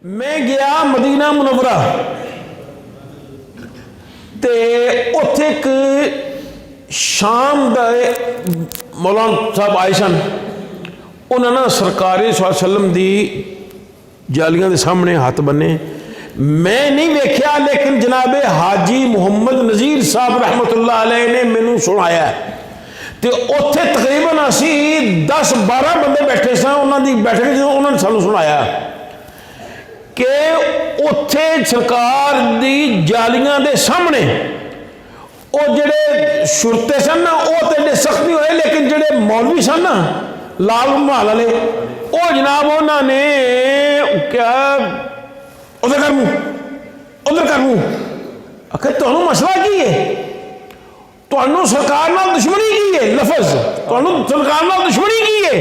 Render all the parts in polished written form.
میں گیا مدینہ منورہ تے اتھے ایک شام دے مولانا صاحب آئے سن انہوں نے سرکار صلی اللہ علیہ وسلم دی جالیاں دے سامنے ہاتھ بنے میں نہیں ویکھیا لیکن جناب حاجی محمد نذیر صاحب رحمت اللہ علیہ نے مینوں سنایا ہے تے اتھے تقریباً اسی 10-12 بندے بیٹھے سن انہوں دی بیٹھے انہوں نے سانوں سنایا کہ اتھے سرکار دی جالیاں دے سامنے وہ جڑے شرطے سن نا وہ تے ایڈے سخت نہیں ہوئے لیکن جڑے مولوی سن نا لال محل والے وہ جناب انہوں نے کیا ادھر کر منہ آخر تمہیں مسئلہ کی ہے تمہیں سرکار نال دشمنی کی ہے لفظ تمہیں سرکار نال دشمنی کی ہے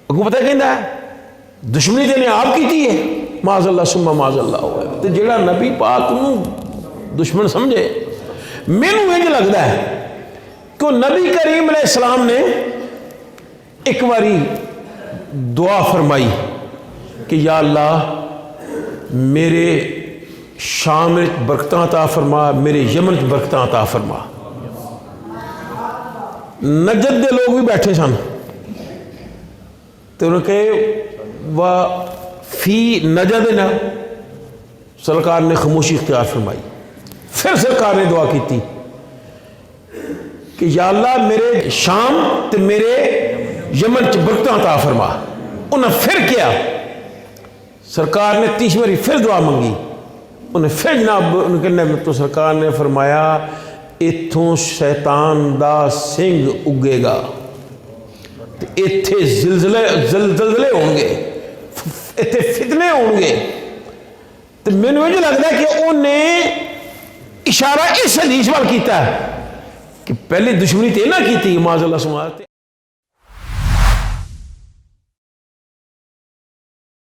اگو پتہ کہندا ہے دشمنی تے نے آپ کی ہے معاذ اللہ ثم معاذ اللہ ہوئے تے جڑا نبی پاک نو دشمن سمجھے مینوں انج لگدا ہے کہ نبی کریم علیہ السلام نے ایک باری دعا فرمائی کہ یا اللہ میرے شام برکتاں عطا فرما میرے یمن برکتاں عطا فرما نجد دے لوگ بھی بیٹھے سن تو انہوں نے کہے فی نجدنا سرکار نے خاموشی اختیار فرمائی پھر سرکار نے دعا کی تھی کہ یا اللہ میرے شام تے میرے یمن برکتاں عطا فرما انہیں پھر کیا سرکار نے تیسری باری پھر دعا منگی انہیں پھر جناب تو سرکار نے فرمایا اتھوں شیطان دا سنگ اگے گا اتھے زلزلے ہوں گے اتھے فتنے ہوں گے تو میں نے لگتا ہے کہ انہیں اشارہ اس حدیث وال کیتا ہے کہ پہلے دشمنی تے نہ کی تھی معاذ اللہ سماعت